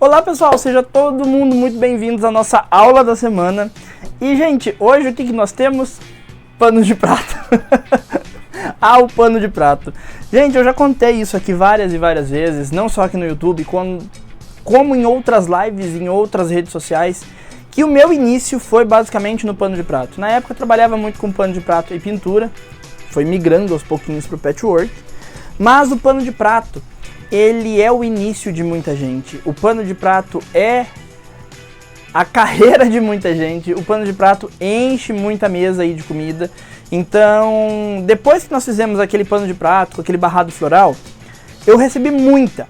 Olá pessoal, seja todo mundo muito bem-vindos à nossa aula da semana. E gente, hoje o que nós temos? Pano de prato. O pano de prato. Gente, eu já contei isso aqui várias e várias vezes, não só aqui no YouTube, como em outras lives, em outras redes sociais, que o meu início foi basicamente no pano de prato. Na época eu trabalhava muito com pano de prato e pintura, foi migrando aos pouquinhos para o patchwork, mas o pano de prato, ele é o início de muita gente. O pano de prato é a carreira de muita gente. O pano de prato enche muita mesa aí de comida. Então, depois que nós fizemos aquele pano de prato, com aquele barrado floral, eu recebi muita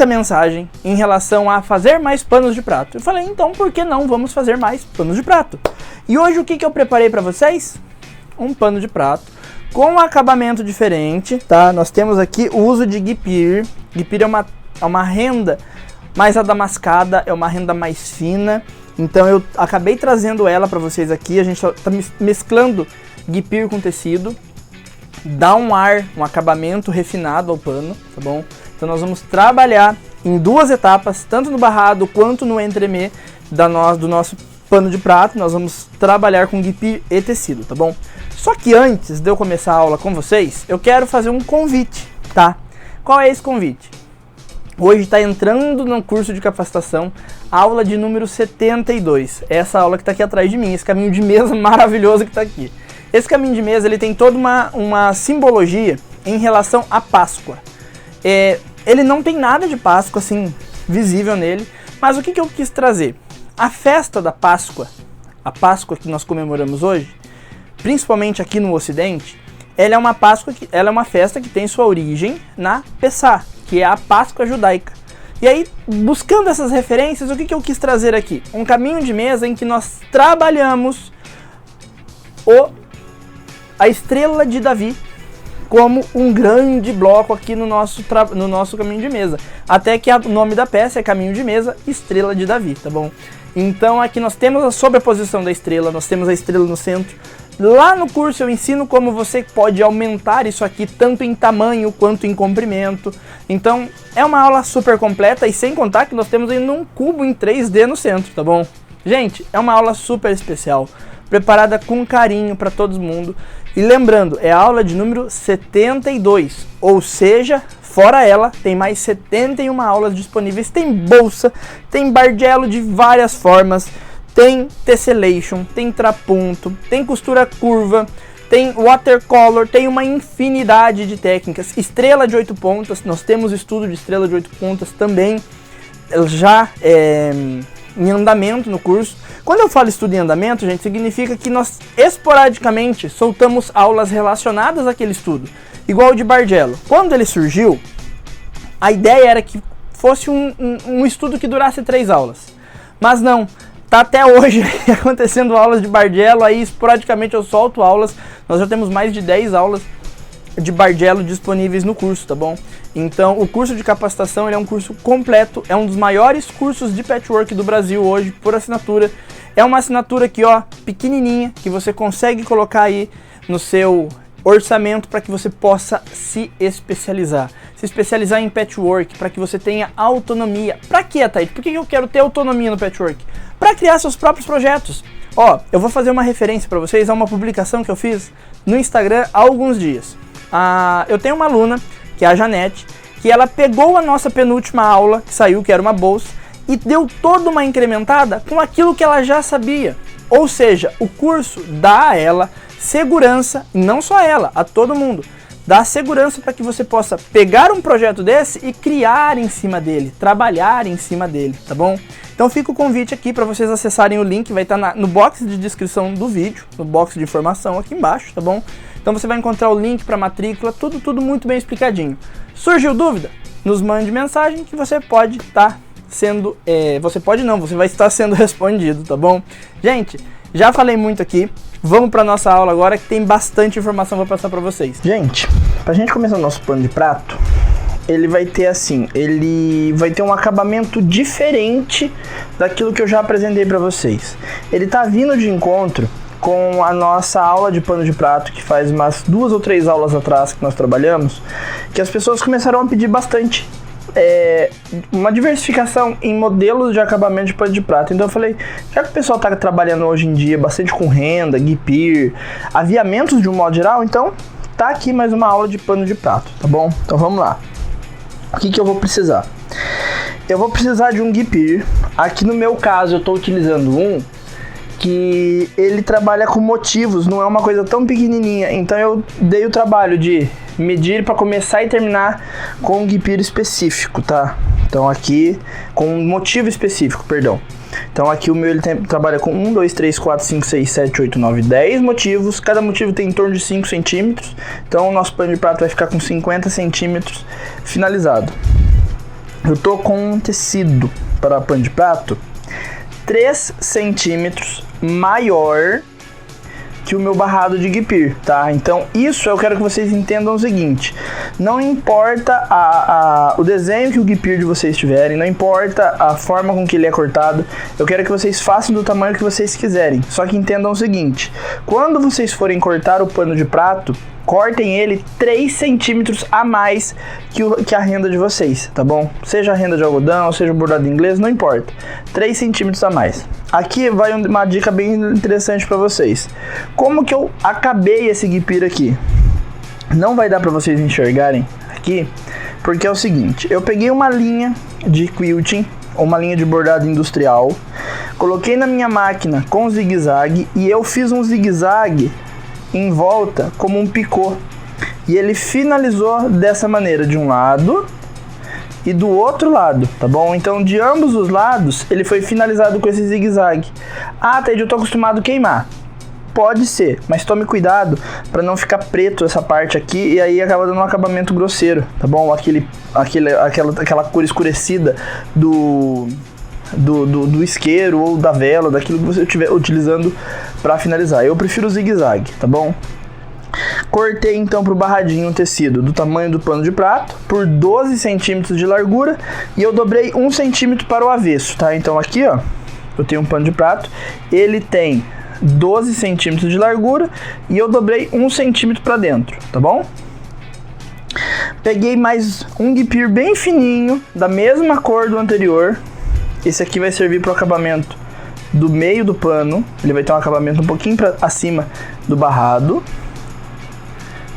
mensagem em relação a fazer mais panos de prato. Eu falei, então por que não vamos fazer mais panos de prato? E hoje o que eu preparei para vocês? Um pano de prato com um acabamento diferente, tá? Nós temos aqui o uso de guipir. Guipir é uma renda mais adamascada, é uma renda mais fina. Então eu acabei trazendo ela para vocês aqui. A gente tá mesclando guipir com tecido. Dá um ar, um acabamento refinado ao pano, tá bom? Então nós vamos trabalhar em duas etapas, tanto no barrado quanto no entremê do nosso pano de prato. Nós vamos trabalhar com guipir e tecido, tá bom? Só que antes de eu começar a aula com vocês, eu quero fazer um convite, tá? Qual é esse convite? Hoje está entrando no curso de capacitação, aula de número 72. Essa aula que está aqui atrás de mim, esse caminho de mesa maravilhoso que está aqui. Esse caminho de mesa ele tem toda uma simbologia em relação à Páscoa. Ele não tem nada de Páscoa assim visível nele, mas o que eu quis trazer? A festa da Páscoa, a Páscoa que nós comemoramos hoje, principalmente aqui no Ocidente, ela é uma festa que tem sua origem na Pessah, que é a Páscoa judaica. E aí, buscando essas referências, o que eu quis trazer aqui? Um caminho de mesa em que nós trabalhamos a estrela de Davi como um grande bloco aqui no nosso caminho de mesa. Até que o nome da peça é Caminho de Mesa, Estrela de Davi, tá bom? Então aqui nós temos a sobreposição da estrela, nós temos a estrela no centro. Lá no curso eu ensino como você pode aumentar isso aqui tanto em tamanho quanto em comprimento. Então é uma aula super completa e sem contar que nós temos ainda um cubo em 3D no centro, tá bom? Gente, é uma aula super especial, preparada com carinho para todo mundo. E lembrando, é a aula de número 72, ou seja, fora ela, tem mais 71 aulas disponíveis. Tem bolsa, tem bargello de várias formas, tem tessellation, tem trapunto, tem costura curva, tem watercolor, tem uma infinidade de técnicas. Estrela de 8 pontas, nós temos estudo de estrela de 8 pontas também, já em andamento no curso. Quando eu falo estudo em andamento, gente, significa que nós esporadicamente soltamos aulas relacionadas àquele estudo, igual o de bargello. Quando ele surgiu, a ideia era que fosse um estudo que durasse 3 aulas, mas não. Tá até hoje acontecendo aulas de bargello, aí esporadicamente eu solto aulas. Nós já temos mais de 10 aulas de bargello disponíveis no curso, tá bom? Então o curso de capacitação ele é um curso completo, é um dos maiores cursos de patchwork do Brasil hoje, por assinatura. É uma assinatura aqui, ó, pequenininha, que você consegue colocar aí no seu orçamento para que você possa se especializar. Se especializar em patchwork, para que você tenha autonomia. Para quê, Thaís? Por que eu quero ter autonomia no patchwork? Para criar seus próprios projetos. Ó, eu vou fazer uma referência para vocês a uma publicação que eu fiz no Instagram há alguns dias. Eu tenho uma aluna, que é a Janete, que ela pegou a nossa penúltima aula, que saiu, que era uma bolsa, e deu toda uma incrementada com aquilo que ela já sabia. Ou seja, o curso dá a ela segurança, e não só ela, a todo mundo. Dá segurança para que você possa pegar um projeto desse e criar em cima dele, trabalhar em cima dele, tá bom? Então fica o convite aqui para vocês acessarem o link, vai estar no box de descrição do vídeo, no box de informação aqui embaixo, tá bom? Então você vai encontrar o link para matrícula, tudo muito bem explicadinho. Surgiu dúvida? Nos mande mensagem que você pode estar sendo... você vai estar sendo respondido, tá bom? Gente, já falei muito aqui. Vamos para nossa aula agora que tem bastante informação para passar para vocês. Gente, para a gente começar o nosso pano de prato, ele vai ter um acabamento diferente daquilo que eu já apresentei para vocês. Ele tá vindo de encontro com a nossa aula de pano de prato, que faz umas 2 ou 3 aulas atrás que nós trabalhamos, que as pessoas começaram a pedir bastante. uma diversificação em modelos de acabamento de pano de prato. Então eu falei, já que o pessoal tá trabalhando hoje em dia bastante com renda, guipir, aviamentos de um modo geral, então tá aqui mais uma aula de pano de prato, tá bom? Então vamos lá. O que eu vou precisar? Eu vou precisar de um guipir. Aqui no meu caso eu tô utilizando um que ele trabalha com motivos, não é uma coisa tão pequenininha. Então eu dei o trabalho de medir para começar e terminar com um guipir específico, tá? Então aqui, com um motivo específico, perdão. Então aqui o meu ele trabalha com 1, 2, 3, 4, 5, 6, 7, 8, 9, 10 motivos. Cada motivo tem em torno de 5 centímetros. Então o nosso pano de prato vai ficar com 50 centímetros finalizado. Eu tô com um tecido para pano de prato 3 centímetros maior que o meu barrado de guipir, tá? Então isso eu quero que vocês entendam o seguinte: não importa o desenho que o guipir de vocês tiverem, não importa a forma com que ele é cortado, eu quero que vocês façam do tamanho que vocês quiserem. Só que entendam o seguinte: quando vocês forem cortar o pano de prato, cortem ele 3 centímetros a mais que a renda de vocês, tá bom? Seja a renda de algodão, seja o bordado inglês, não importa. 3 centímetros a mais. Aqui vai uma dica bem interessante para vocês. Como que eu acabei esse guipir aqui? Não vai dar para vocês enxergarem aqui, porque é o seguinte: eu peguei uma linha de quilting, uma linha de bordado industrial, coloquei na minha máquina com zigue-zague e eu fiz um zigue-zague em volta como um picô, e ele finalizou dessa maneira, de um lado e do outro lado, tá bom? Então de ambos os lados ele foi finalizado com esse zigue-zague. Ah, Ted, eu tô acostumado a queimar. Pode ser, mas tome cuidado para não ficar preto essa parte aqui e aí acaba dando um acabamento grosseiro, tá bom? Aquela cor escurecida do isqueiro ou da vela, daquilo que você estiver utilizando para finalizar. Eu prefiro o zigue-zague, tá bom? Cortei então pro barradinho um tecido do tamanho do pano de prato por 12 centímetros de largura e eu dobrei 1 centímetro para o avesso, tá? Então aqui, ó, eu tenho um pano de prato, ele tem 12 centímetros de largura e eu dobrei 1 centímetro para dentro, tá bom? Peguei mais um guipir bem fininho, da mesma cor do anterior. Esse aqui vai servir para o acabamento do meio do pano. Ele vai ter um acabamento um pouquinho para acima do barrado,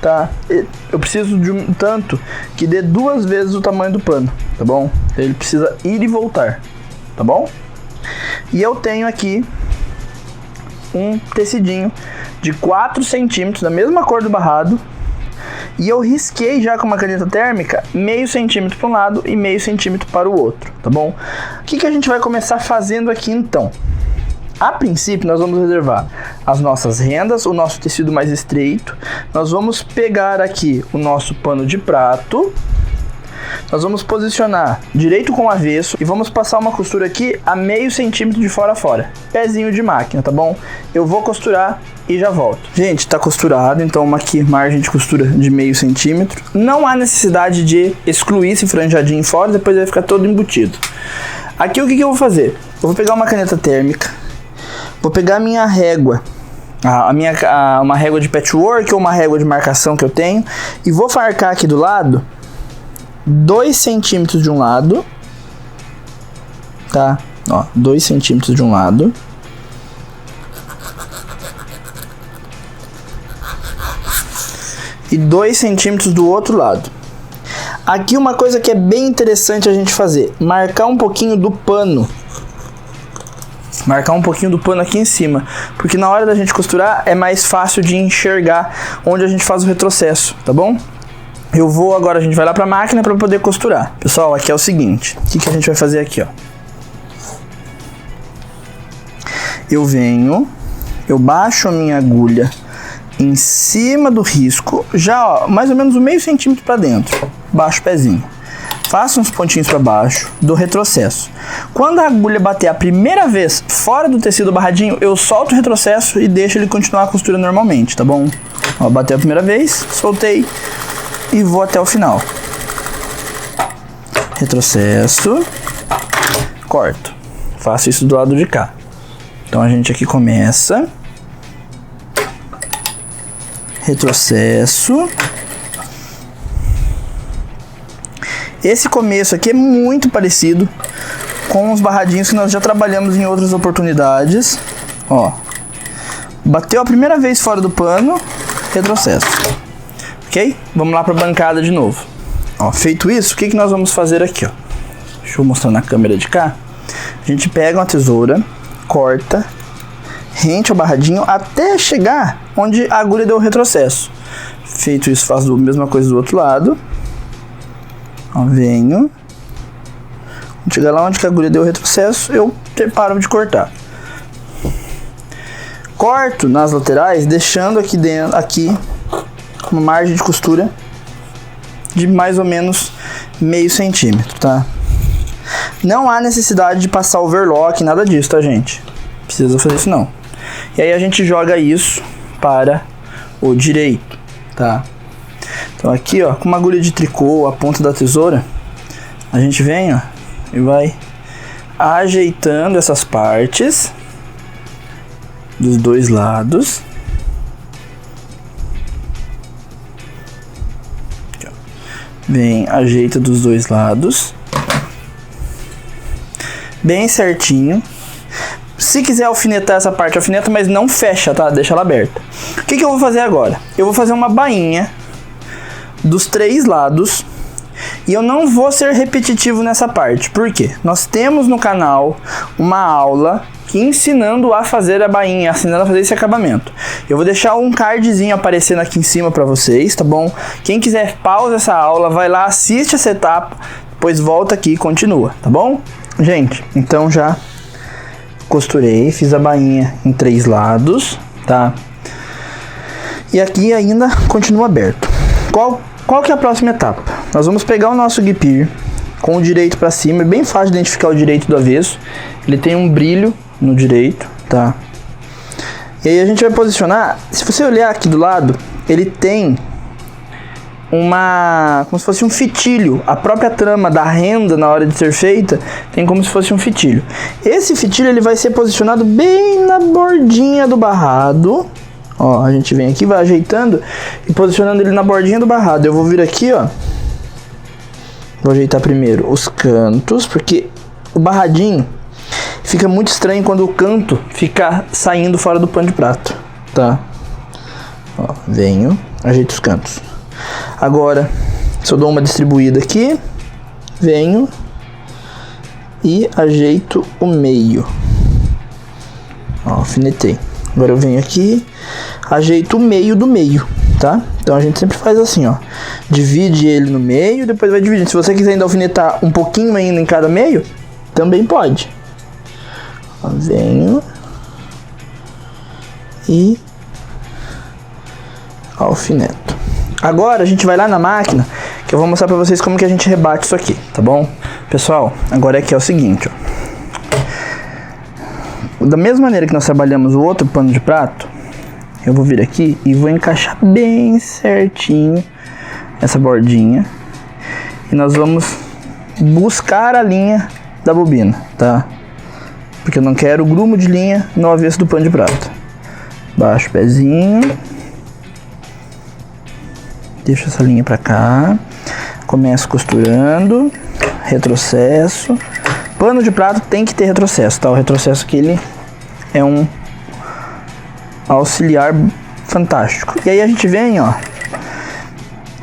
tá? Eu preciso de um tanto que dê 2 vezes o tamanho do pano, tá bom? Ele precisa ir e voltar, tá bom? E eu tenho aqui um tecidinho de 4 centímetros, da mesma cor do barrado. E eu risquei já com uma caneta térmica meio centímetro para um lado e meio centímetro para o outro, tá bom? O que a gente vai começar fazendo aqui então? A princípio nós vamos reservar as nossas rendas, o nosso tecido mais estreito. Nós vamos pegar aqui o nosso pano de prato. Nós vamos posicionar direito com o avesso e vamos passar uma costura aqui a meio centímetro de fora a fora. Pezinho de máquina, tá bom? Eu vou costurar e já volto. Gente, tá costurado, então aqui margem de costura de meio centímetro. Não há necessidade de excluir esse franjadinho fora, depois vai ficar todo embutido. Aqui o que eu vou fazer? Eu vou pegar uma caneta térmica, vou pegar a minha régua, uma régua de patchwork ou uma régua de marcação que eu tenho, e vou marcar aqui do lado 2 centímetros de um lado, tá? Ó, 2 centímetros de um lado. E 2 centímetros do outro lado. Aqui uma coisa que é bem interessante a gente fazer: marcar um pouquinho do pano. Marcar um pouquinho do pano aqui em cima, porque na hora da gente costurar é mais fácil de enxergar onde a gente faz o retrocesso, tá bom? Agora a gente vai lá pra máquina para poder costurar. Pessoal, aqui é o seguinte: o que a gente vai fazer aqui, ó? Eu baixo a minha agulha em cima do risco, já ó, mais ou menos um meio centímetro para dentro. Baixo o pezinho. Faço uns pontinhos para baixo, do retrocesso. Quando a agulha bater a primeira vez fora do tecido barradinho, eu solto o retrocesso e deixo ele continuar a costura normalmente, tá bom? Ó, bateu a primeira vez, soltei e vou até o final. Retrocesso, corto. Faço isso do lado de cá. Então a gente aqui começa, retrocesso, Esse começo aqui é muito parecido com os barradinhos que nós já trabalhamos em outras oportunidades. Ó, bateu a primeira vez fora do pano, retrocesso. Ok? Vamos lá para a bancada de novo. Ó, feito isso, o que nós vamos fazer aqui, ó? Deixa eu mostrar na câmera de cá. A gente pega uma tesoura, corta, rente o barradinho até chegar onde a agulha deu o retrocesso. Feito isso, faço a mesma coisa do outro lado. Ó, venho. Quando chegar lá onde a agulha deu o retrocesso, eu paro de cortar. Corto nas laterais, deixando aqui dentro, aqui, uma margem de costura de mais ou menos meio centímetro, tá? Não há necessidade de passar overlock, nada disso, tá, gente? Precisa fazer isso não. E aí a gente joga isso para o direito, tá? Então aqui, ó, com uma agulha de tricô, a ponta da tesoura, a gente vem, ó, e vai ajeitando essas partes dos dois lados. Aqui, ó. Vem, ajeita dos dois lados. Bem certinho. Se quiser alfinetar essa parte, alfineta, mas não fecha, tá? Deixa ela aberta. O que eu vou fazer agora? Eu vou fazer uma bainha dos 3 lados. E eu não vou ser repetitivo nessa parte. Por quê? Nós temos no canal uma aula que ensinando a fazer a bainha, ensinando a fazer esse acabamento. Eu vou deixar um cardzinho aparecendo aqui em cima pra vocês, tá bom? Quem quiser pausa essa aula, vai lá, assiste essa etapa, depois volta aqui e continua, tá bom? Gente, então já costurei, fiz a bainha em 3 lados, tá? E aqui ainda continua aberto. Qual que é a próxima etapa? Nós vamos pegar o nosso guipir com o direito para cima. É bem fácil de identificar o direito do avesso. Ele tem um brilho no direito, tá? E aí a gente vai posicionar. Se você olhar aqui do lado, ele tem como se fosse um fitilho. A própria trama da renda, na hora de ser feita, tem como se fosse um fitilho. Esse fitilho ele vai ser posicionado bem na bordinha do barrado. Ó, a gente vem aqui, vai ajeitando e posicionando ele na bordinha do barrado. Eu vou vir aqui, ó. Vou ajeitar primeiro os cantos, porque o barradinho fica muito estranho quando o canto fica saindo fora do pano de prato, tá? Ó, venho, ajeito os cantos. Agora, se eu dou uma distribuída aqui, venho e ajeito o meio. Ó, alfinetei. Agora eu venho aqui, ajeito o meio do meio, tá? Então a gente sempre faz assim, ó. Divide ele no meio, depois vai dividindo. Se você quiser ainda alfinetar um pouquinho ainda em cada meio, também pode. Ó, venho e alfineto. Agora a gente vai lá na máquina, que eu vou mostrar pra vocês como que a gente rebate isso aqui, tá bom? Pessoal, agora aqui é o seguinte, ó. Da mesma maneira que nós trabalhamos o outro pano de prato, eu vou vir aqui e vou encaixar bem certinho essa bordinha. E nós vamos buscar a linha da bobina, tá? Porque eu não quero grumo de linha no avesso do pano de prato. Baixo o pezinho. Deixa essa linha pra cá. Começo costurando. Retrocesso. Pano de prato tem que ter retrocesso, tá? O retrocesso aqui, ele é um auxiliar fantástico. E aí a gente vem, ó.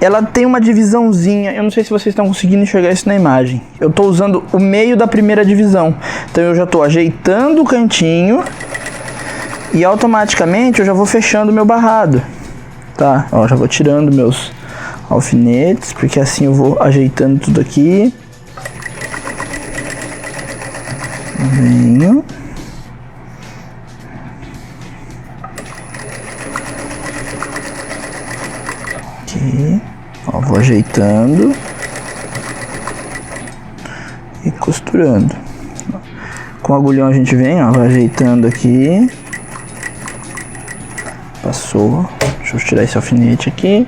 Ela tem uma divisãozinha. Eu não sei se vocês estão conseguindo enxergar isso na imagem. Eu tô usando o meio da primeira divisão. Então eu já tô ajeitando o cantinho. E automaticamente eu já vou fechando o meu barrado. Tá? Ó, já vou tirando meus alfinetes. Porque assim eu vou ajeitando tudo aqui. Venho. Aqui. Ó, vou ajeitando. E costurando. Com o agulhão a gente vem, ó, vai ajeitando aqui. Passou. Deixa eu tirar esse alfinete aqui.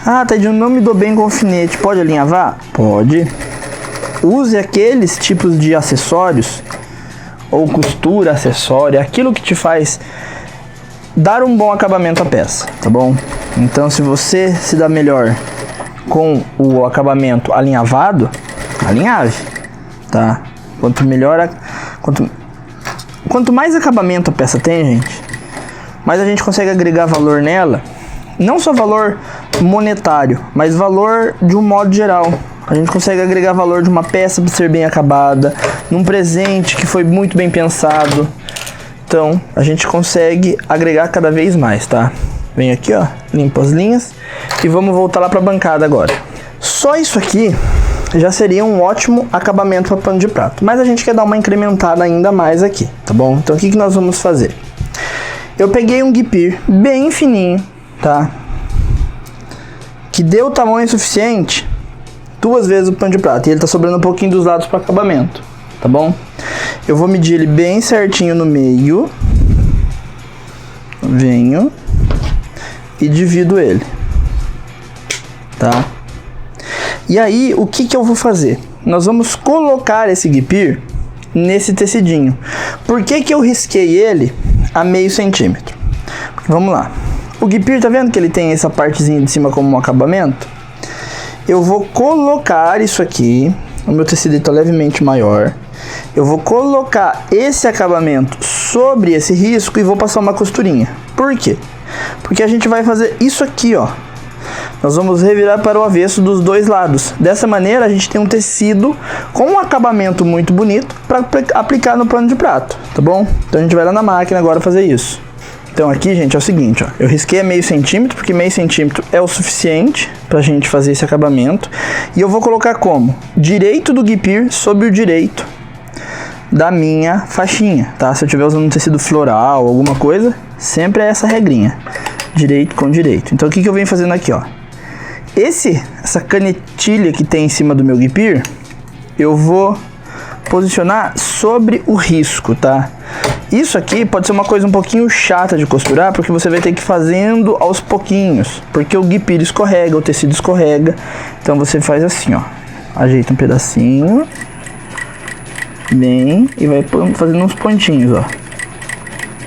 Ah, Ted, eu não me dou bem com alfinete. Pode alinhavar? Pode. Use aqueles tipos de acessórios ou costura acessória, aquilo que te faz dar um bom acabamento à peça, tá bom? Então, se você se dá melhor com o acabamento alinhavado, alinhave, tá? Quanto melhor, quanto mais acabamento a peça tem, gente, mais a gente consegue agregar valor nela, não só valor monetário, mas valor de um modo geral. A gente consegue agregar valor de uma peça para ser bem acabada, num presente que foi muito bem pensado. Então, a gente consegue agregar cada vez mais, tá? Vem aqui, ó, limpa as linhas e vamos voltar lá para a bancada agora. Só isso aqui já seria um ótimo acabamento para pano de prato, mas a gente quer dar uma incrementada ainda mais aqui, tá bom? Então, o que nós vamos fazer? Eu peguei um guipir bem fininho, tá? Que deu o tamanho suficiente 2 vezes o pano de prato, e ele tá sobrando um pouquinho dos lados para acabamento, tá bom? Eu vou medir ele bem certinho no meio, venho e divido ele, tá? E aí, o que eu vou fazer? Nós vamos colocar esse guipir nesse tecidinho. Por que eu risquei ele a meio centímetro? Vamos lá. O guipir, tá vendo que ele tem essa partezinha de cima como um acabamento? Eu vou colocar isso aqui, o meu tecido está levemente maior. Eu vou colocar esse acabamento sobre esse risco e vou passar uma costurinha. Por quê? Porque a gente vai fazer isso aqui, ó. Nós vamos revirar para o avesso dos 2 lados. Dessa maneira, a gente tem um tecido com um acabamento muito bonito para aplicar no pano de prato, tá bom? Então a gente vai lá na máquina agora fazer isso. Então aqui, gente, é o seguinte, ó, eu risquei a meio centímetro, porque meio centímetro é o suficiente pra gente fazer esse acabamento. E eu vou colocar como? Direito do guipir sobre o direito da minha faixinha, tá? Se eu estiver usando um tecido floral, alguma coisa, sempre é essa regrinha. Direito com direito. Então o que eu venho fazendo aqui, ó? Essa canetilha que tem em cima do meu guipir, eu vou posicionar sobre o risco, tá? Isso aqui pode ser uma coisa um pouquinho chata de costurar, porque você vai ter que ir fazendo aos pouquinhos, porque o guipir escorrega, o tecido escorrega. Então você faz assim, ó, ajeita um pedacinho, bem, e vai fazendo uns pontinhos, ó,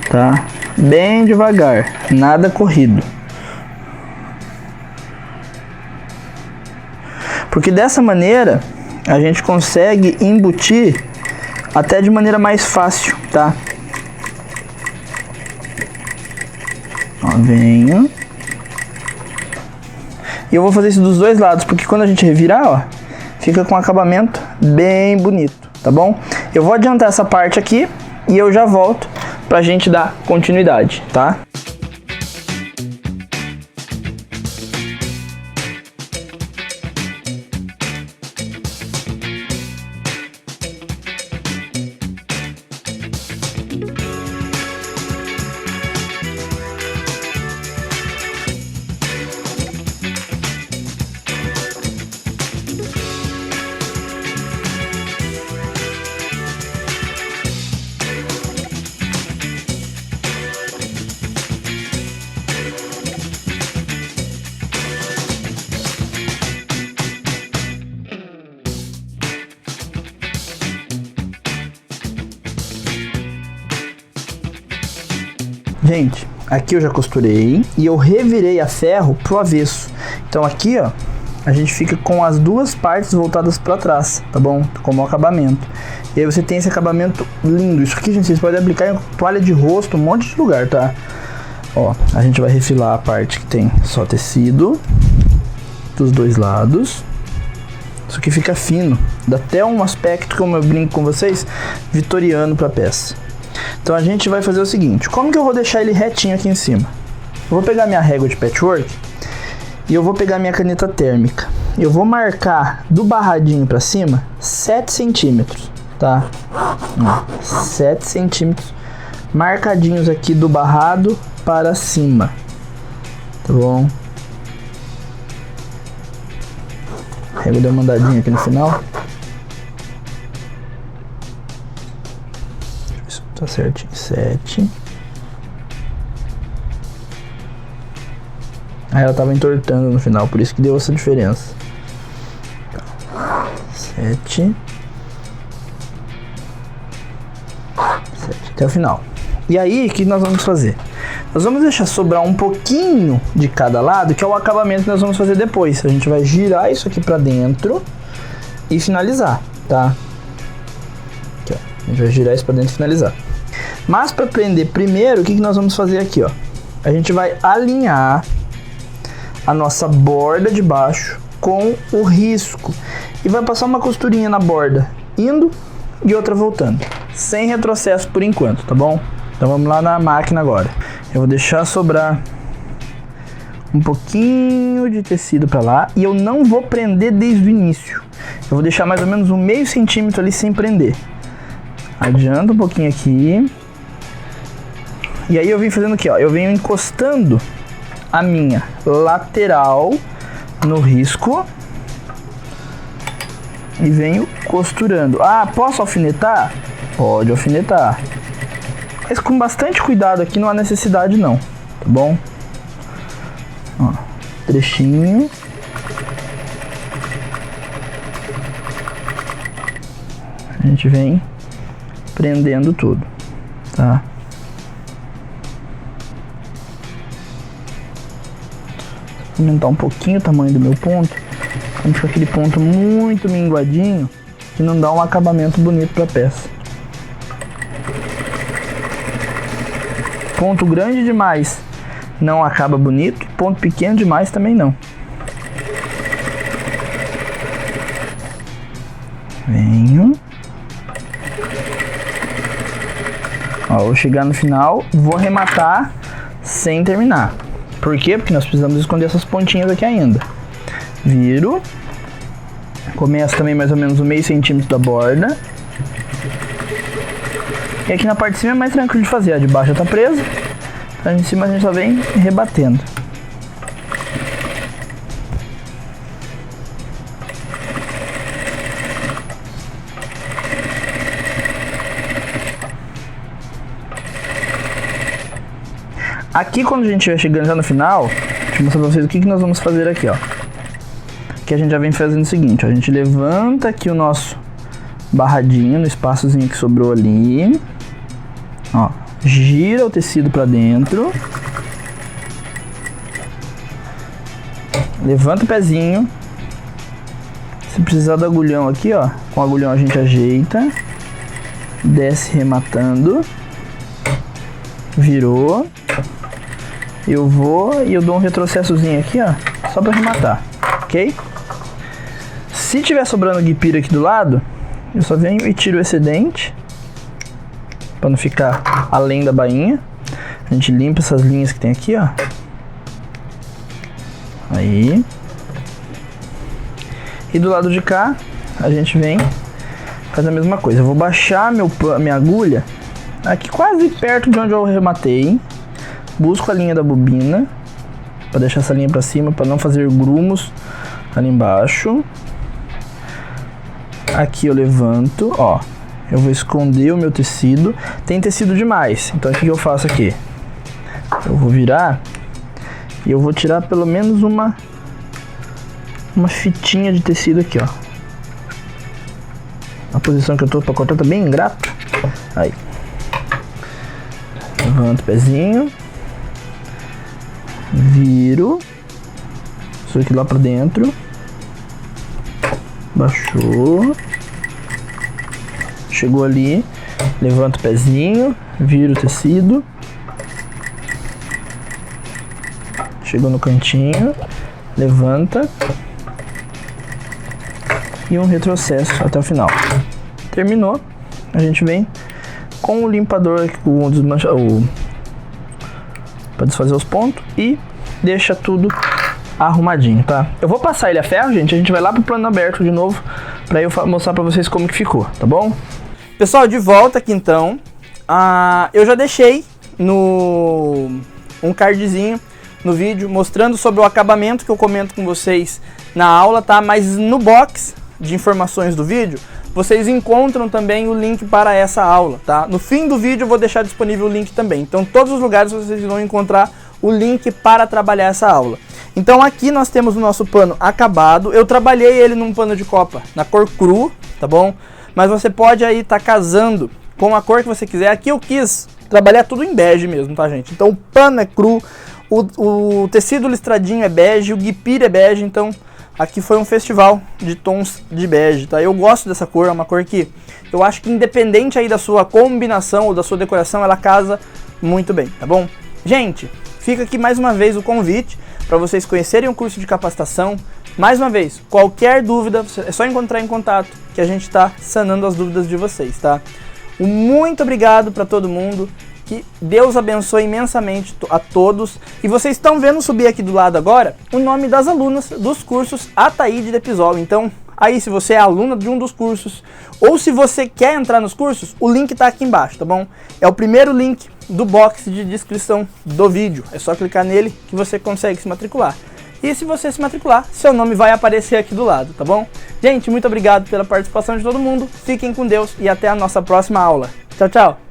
tá? Bem devagar, nada corrido. Porque dessa maneira a gente consegue embutir até de maneira mais fácil, tá? Ó, venho. E eu vou fazer isso dos 2 lados, porque quando a gente revirar, ó, fica com um acabamento bem bonito, tá bom? Eu vou adiantar essa parte aqui e eu já volto pra gente dar continuidade, tá? Gente, aqui eu já costurei e eu revirei a ferro pro avesso. Então aqui, ó, a gente fica com as 2 partes voltadas para trás, tá bom? Como acabamento. E aí você tem esse acabamento lindo. Isso aqui, gente, vocês podem aplicar em toalha de rosto, um monte de lugar, tá? Ó, a gente vai refilar a parte que tem só tecido dos 2 lados. Isso aqui fica fino, dá até um aspecto, como eu brinco com vocês, vitoriano pra peça. Então a gente vai fazer o seguinte, como que eu vou deixar ele retinho aqui em cima? Eu vou pegar minha régua de patchwork e eu vou pegar minha caneta térmica. Eu vou marcar do barradinho pra cima 7 centímetros, tá? 7 centímetros marcadinhos aqui do barrado para cima, tá bom? A régua deu uma andadinha aqui no final. Tá certinho, 7. Aí ela tava entortando no final, por isso que deu essa diferença. 7. 7 até o final. E aí, o que nós vamos fazer? Nós vamos deixar sobrar um pouquinho de cada lado, que é o acabamento que nós vamos fazer depois. A gente vai girar isso aqui pra dentro e finalizar, tá? Aqui, ó. A gente vai girar isso pra dentro e finalizar. Mas para prender primeiro, o que nós vamos fazer aqui, ó? A gente vai alinhar a nossa borda de baixo com o risco e vai passar uma costurinha na borda, indo e outra voltando, sem retrocesso por enquanto, tá bom? Então vamos lá na máquina agora. Eu vou deixar sobrar um pouquinho de tecido para lá e eu não vou prender desde o início. Eu vou deixar mais ou menos um meio centímetro ali sem prender. Adianta um pouquinho aqui. E aí eu venho fazendo aqui, ó. Eu venho encostando a minha lateral no risco e venho costurando. Ah, posso alfinetar? Pode alfinetar. Mas com bastante cuidado aqui, não há necessidade não, tá bom? Ó, trechinho. A gente vem prendendo tudo, tá? Vou aumentar um pouquinho o tamanho do meu ponto, pra não ficar aquele ponto muito minguadinho, que não dá um acabamento bonito pra peça. Ponto grande demais não acaba bonito, ponto pequeno demais também não. Venho. Ó, vou chegar no final, vou arrematar sem terminar. Por quê? Porque nós precisamos esconder essas pontinhas aqui ainda. Viro. Começo também mais ou menos um meio centímetro da borda. E aqui na parte de cima é mais tranquilo de fazer. A de baixo tá presa. A de cima a gente só vem rebatendo. Aqui quando a gente estiver chegando já no final, deixa eu mostrar pra vocês o que nós vamos fazer aqui, ó. Aqui a gente já vem fazendo o seguinte, ó, a gente levanta aqui o nosso barradinho no espaçozinho que sobrou ali. Ó, gira o tecido pra dentro. Levanta o pezinho. Se precisar do agulhão aqui, ó, com o agulhão a gente ajeita. Desce rematando. Virou. Eu vou e eu dou um retrocessozinho aqui, ó, só pra arrematar, ok? Se tiver sobrando guipira aqui do lado, eu só venho e tiro o excedente, pra não ficar além da bainha. A gente limpa essas linhas que tem aqui, ó. Aí. E do lado de cá, a gente vem fazer a mesma coisa. Eu vou baixar minha agulha aqui quase perto de onde eu rematei. Busco a linha da bobina para deixar essa linha para cima, para não fazer grumos ali embaixo. Aqui eu levanto, ó. Eu vou esconder o meu tecido. Tem tecido demais, então o que eu faço aqui? Eu vou virar e eu vou tirar pelo menos uma fitinha de tecido aqui, ó. A posição que eu tô para cortar tá bem ingrata. Aí. Levanto o pezinho. Viro isso aqui lá pra dentro, baixou, chegou ali, levanta o pezinho, vira o tecido, chegou no cantinho, levanta e um retrocesso até o final. Terminou, a gente vem com o limpador, com o para desfazer os pontos e deixa tudo arrumadinho, tá? Eu vou passar ele a ferro, gente, a gente vai lá pro plano aberto de novo para eu mostrar para vocês como que ficou, tá bom? Pessoal, de volta aqui então. Eu já deixei um cardzinho no vídeo mostrando sobre o acabamento que eu comento com vocês na aula, tá? Mas no box de informações do vídeo vocês encontram também o link para essa aula, tá? No fim do vídeo eu vou deixar disponível o link também. Então, em todos os lugares vocês vão encontrar o link para trabalhar essa aula. Então, aqui nós temos o nosso pano acabado. Eu trabalhei ele num pano de copa na cor cru, tá bom? Mas você pode aí estar casando com a cor que você quiser. Aqui eu quis trabalhar tudo em bege mesmo, tá, gente? Então o pano é cru, o tecido listradinho é bege, o guipira é bege, então aqui foi um festival de tons de bege, tá? Eu gosto dessa cor, é uma cor que eu acho que independente aí da sua combinação ou da sua decoração, ela casa muito bem, tá bom? Gente, fica aqui mais uma vez o convite para vocês conhecerem o curso de capacitação. Mais uma vez, qualquer dúvida, é só entrar em contato que a gente está sanando as dúvidas de vocês, tá? Um muito obrigado para todo mundo, que Deus abençoe imensamente a todos. E vocês estão vendo subir aqui do lado agora o nome das alunas dos cursos Ataíde de Episol. Então, aí se você é aluna de um dos cursos, ou se você quer entrar nos cursos, o link está aqui embaixo, tá bom? É o primeiro link do box de descrição do vídeo. É só clicar nele que você consegue se matricular. E se você se matricular, seu nome vai aparecer aqui do lado, tá bom? Gente, muito obrigado pela participação de todo mundo. Fiquem com Deus e até a nossa próxima aula. Tchau, tchau!